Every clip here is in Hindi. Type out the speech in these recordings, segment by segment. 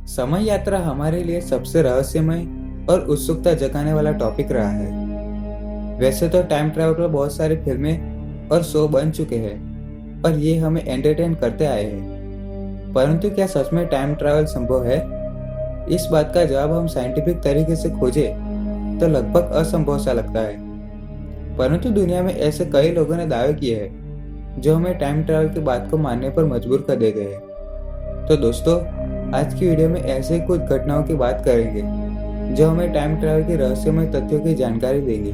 समय यात्रा हमारे लिए सबसे रहस्यमय और उत्सुकता जगाने वाला टॉपिक रहा है। वैसे तो टाइम ट्रैवल पर बहुत सारी फिल्में और शो बन चुके हैं और ये हमें एंटरटेन करते आए हैं, परंतु क्या सच में टाइम ट्रैवल संभव है? इस बात का जवाब हम साइंटिफिक तरीके से खोजें तो लगभग असंभव सा लगता है। परंतु दुनिया में ऐसे कई लोगों ने दावे किए हैं जो हमें टाइम ट्रैवल की बात को मानने पर मजबूर कर देते हैं। तो दोस्तों, आज की वीडियो में ऐसे कुछ घटनाओं की बात करेंगे जो हमें टाइम ट्रैवल के रहस्यमय तथ्यों की जानकारी देंगे।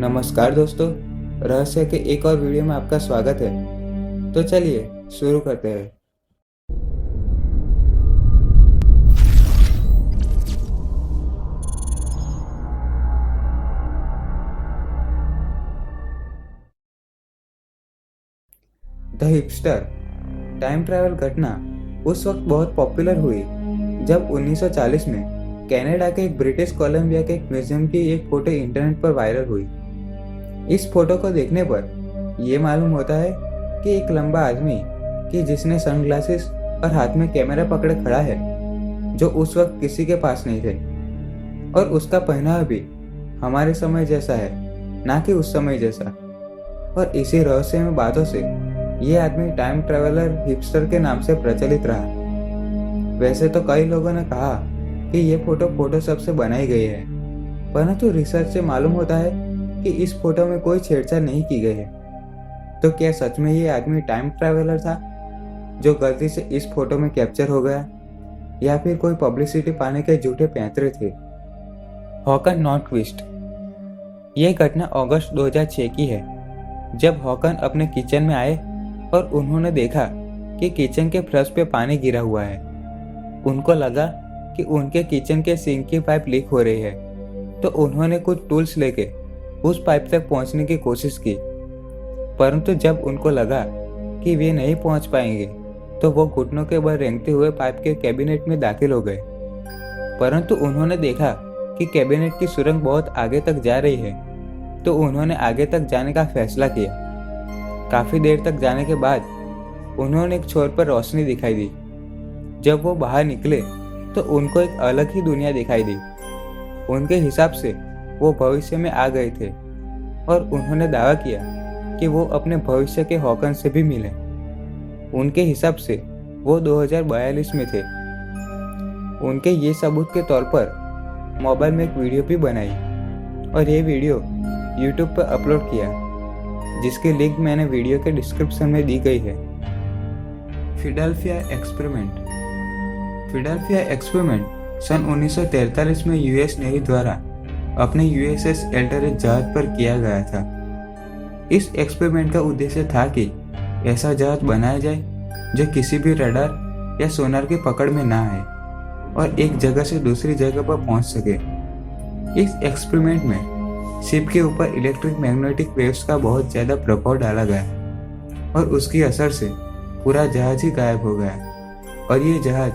नमस्कार दोस्तों, रहस्य के एक और वीडियो में आपका स्वागत है। तो चलिए शुरू करते हैं। द हिपस्टर टाइम ट्रैवल घटना उस वक्त बहुत पॉपुलर हुई जब 1940 में कनाडा के एक ब्रिटिश कोलंबिया के एक म्यूजियम की एक फोटो इंटरनेट पर वायरल हुई। इस फोटो को देखने पर यह मालूम होता है कि एक लंबा आदमी कि जिसने सनग्लासेस और हाथ में कैमरा पकड़े खड़ा है, जो उस वक्त किसी के पास नहीं थे, और उसका पहनावा भी हमारे समय जैसा है, ना कि उस समय जैसा। और इसी रहस्यमय बातों से ये आदमी टाइम ट्रेवलर हिपस्टर के नाम से प्रचलित रहा। वैसे तो कई लोगों ने कहा कि ये फोटो फोटोशॉप से बनाई गई है, परंतु रिसर्च से मालूम होता है कि इस फोटो में कोई छेड़छाड़ नहीं की गई है। तो क्या सच में ये आदमी टाइम ट्रैवलर था जो गलती से इस फोटो में कैप्चर हो गया, या फिर कोई पब्लिसिटी पाने के झूठे पैंतरे थे? हॉकन नॉर्टविस्ट। ये घटना अगस्त 2006 की है, जब हॉकन अपने किचन में आए और उन्होंने देखा कि किचन के फर्श पे पानी गिरा हुआ है। उनको लगा कि उनके किचन के सिंक की पाइप लीक हो रही है, तो उन्होंने कुछ टूल्स लेके उस पाइप तक पहुंचने की कोशिश की। परंतु जब उनको लगा कि वे नहीं पहुंच पाएंगे, तो वो घुटनों के बल रेंगते हुए पाइप के कैबिनेट में दाखिल हो गए। परंतु उन्होंने देखा कि कैबिनेट की सुरंग बहुत आगे तक जा रही है, तो उन्होंने आगे तक जाने का फैसला किया। काफी देर तक जाने के बाद उन्होंने एक छोर पर रोशनी दिखाई दी। जब वो बाहर निकले तो उनको एक अलग ही दुनिया दिखाई दी। उनके हिसाब से वो भविष्य में आ गए थे और उन्होंने दावा किया कि वो अपने भविष्य के हॉकन से भी मिले। उनके हिसाब से वो 2042 में थे। उनके ये सबूत के तौर पर मोबाइल में एक वीडियो भी बनाई और ये वीडियो यूट्यूब पर अपलोड किया, जिसकी लिंक मैंने वीडियो के डिस्क्रिप्शन में दी गई है। Philadelphia experiment. फिलाडेल्फिया एक्सपेरिमेंट सन 1943 में यूएस नेवी द्वारा अपने यूएसएस एल्टरेज जहाज पर किया गया था। इस एक्सपेरिमेंट का उद्देश्य था कि ऐसा जहाज बनाया जाए जो किसी भी रडार या सोनार की पकड़ में ना आए और एक जगह से दूसरी जगह पर पहुंच सके। इस एक्सपेरिमेंट में शिप के ऊपर इलेक्ट्रिक मैग्नेटिक वेव्स का बहुत ज्यादा प्रभाव डाला गया और उसकी असर से पूरा जहाज ही गायब हो गया और ये जहाज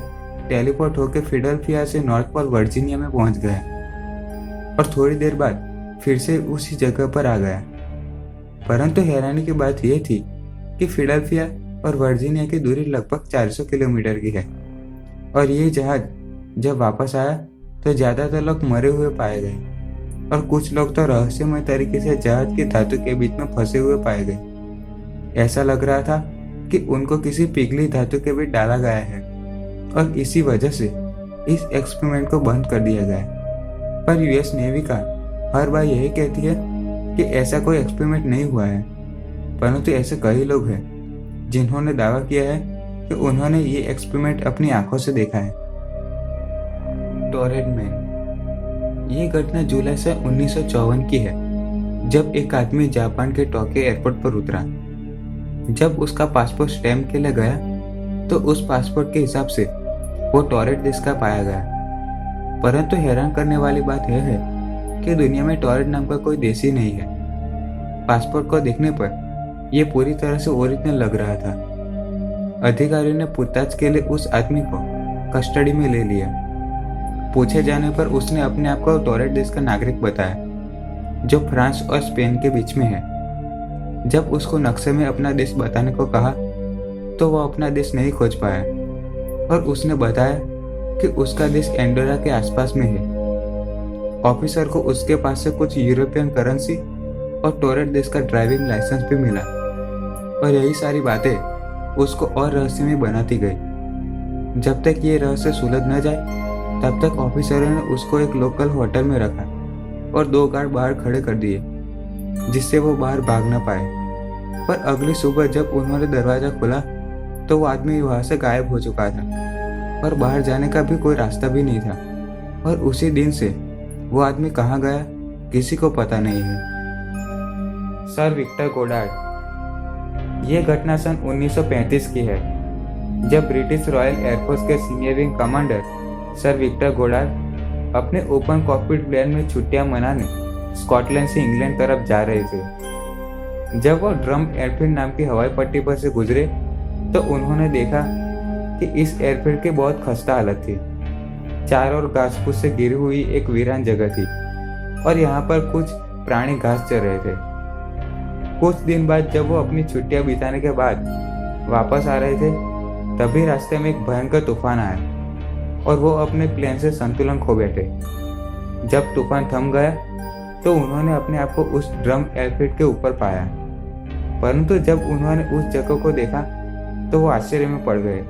टेलीपोर्ट होकर फिलाडेल्फिया से नॉर्थ पोल वर्जीनिया में पहुंच गया और थोड़ी देर बाद फिर से उसी जगह पर आ गया। परंतु हैरानी की बात यह थी कि फिलाडेल्फिया और वर्जीनिया की दूरी लगभग 400 किलोमीटर की है और ये जहाज जब वापस आया तो ज्यादातर लोग मरे हुए पाए गए और कुछ लोग तो रहस्यमय तरीके से जहाज की धातु के बीच में फंसे हुए पाए गए। ऐसा लग रहा था कि उनको किसी पिघली धातु के बीच डाला गया है और इसी वजह से इस एक्सपेरिमेंट को बंद कर दिया गया। पर यूएस नेवी का हर बार यही कहती है कि ऐसा कोई एक्सपेरिमेंट नहीं हुआ है, परंतु ऐसे कई लोग हैं जिन्होंने दावा किया है कि उन्होंने ये एक्सपेरिमेंट अपनी आंखों से देखा है। Torrent man. ये घटना जुलाई से 1954 की है, जब एक आदमी जापान के टोक्यो एयरपोर्ट पर उतरा। जब उसका पासपोर्ट स्टैम्प के लिए गया तो उस पासपोर्ट के हिसाब से वो टॉरेंट देश का पाया गया। परंतु हैरान करने वाली बात यह है कि दुनिया में टॉरेंट नाम का कोई देश ही नहीं है। पासपोर्ट को देखने पर यह पूरी तरह से ओरिजिनल लग रहा था। अधिकारियों ने पूछताछ के लिए उस आदमी को कस्टडी में ले लिया। पूछे जाने पर उसने अपने आप को टॉरेंट देश का नागरिक बताया, जो फ्रांस और स्पेन के बीच में है। जब उसको नक्शे में अपना देश बताने को कहा तो वह अपना देश नहीं खोज पाया और उसने बताया कि उसका देश एंडोरा के आसपास में है। ऑफिसर को उसके पास से कुछ यूरोपियन करेंसी और टोरेट देश का ड्राइविंग लाइसेंस भी मिला, और यही सारी बातें उसको और रहस्यमय बनाती गई। जब तक ये रहस्य सुलझ न जाए तब तक ऑफिसरों ने उसको एक लोकल होटल में रखा और 2 गार्ड बाहर खड़े कर दिए, जिससे वो बाहर भाग न पाए। पर अगली सुबह जब उन्होंने दरवाजा खोला तो वो आदमी वहां से गायब हो चुका था और बाहर जाने का भी कोई रास्ता भी नहीं था। और उसी दिन से वो आदमी कहाँ गया किसी को पता नहीं है। Sir Victor Goddard. ये घटना सन 1935 की है, जब ब्रिटिश रॉयल एयरफोर्स के senior wing commander sir Victor Goddard अपने ओपन कॉकपिट प्लेन में छुट्टियां मनाने स्कॉटलैंड से इंग्लैंड तरफ जा रहे थे। जब वो ड्रम एयरफील्ड नाम की हवाई पट्टी पर से गुजरे तो उन्होंने देखा कि इस एयरफील्ड की बहुत खस्ता हालत थी। चारों ओर घास फूस से घिरी हुई एक वीरान जगह थी और यहाँ पर कुछ प्राणी घास चर रहे थे। कुछ दिन बाद जब वो अपनी छुट्टियां बिताने के बाद वापस आ रहे थे, तभी रास्ते में एक भयंकर तूफान आया और वो अपने प्लेन से संतुलन खो बैठे। जब तूफान थम गया तो उन्होंने अपने आप को उस ड्रम एयरफील्ड के ऊपर पाया, परंतु जब उन्होंने उस जगह को देखा तो वो आश्चर्य में पड़ गए।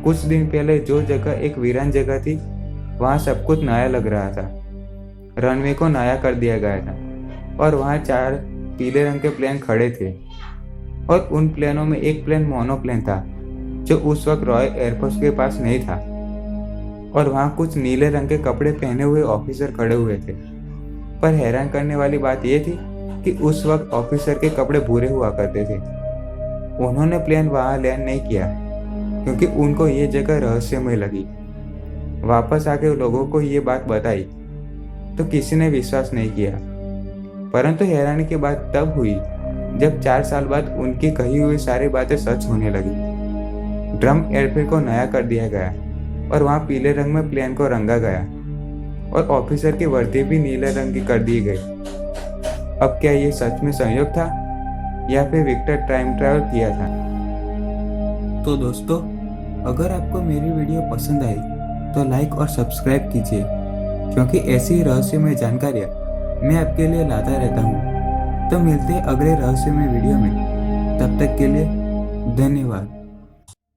कुछ दिन पहले जो जगह एक वीरान जगह थी, वहाँ सब कुछ नया लग रहा था। रनवे को नया कर दिया गया था और वहाँ 4 पीले रंग के प्लेन खड़े थे, और उन प्लेनों में एक प्लेन मोनोप्लेन था जो उस वक्त रॉयल एयरफोर्स के पास नहीं था, और वहाँ कुछ नीले रंग के कपड़े पहने हुए ऑफिसर खड़े हुए थे। पर हैरान करने वाली बात यह थी कि उस वक्त ऑफिसर के कपड़े भूरे हुआ करते थे। उन्होंने प्लेन वहाँ लैंड नहीं किया क्योंकि उनको ये जगह रहस्यमय लगी। वापस आके लोगों को ये बात बताई तो किसी ने विश्वास नहीं किया, परंतु हैरानी की बात तब हुई जब 4 साल बाद उनकी कही हुई सारी बातें सच होने लगी। ड्रम एयरफील्ड को नया कर दिया गया और वहाँ पीले रंग में प्लेन को रंगा गया और ऑफिसर की वर्दी भी नीले रंग की कर दी गई। अब क्या ये सच में संयोग था या फिर विक्टर टाइम ट्रैवल किया था? तो दोस्तों, अगर आपको मेरी वीडियो पसंद आई तो लाइक और सब्सक्राइब कीजिए, क्योंकि ऐसी ही रहस्यमय जानकारियाँ मैं आपके लिए लाता रहता हूँ। तो मिलते हैं अगले रहस्यमय वीडियो में, तब तक के लिए धन्यवाद।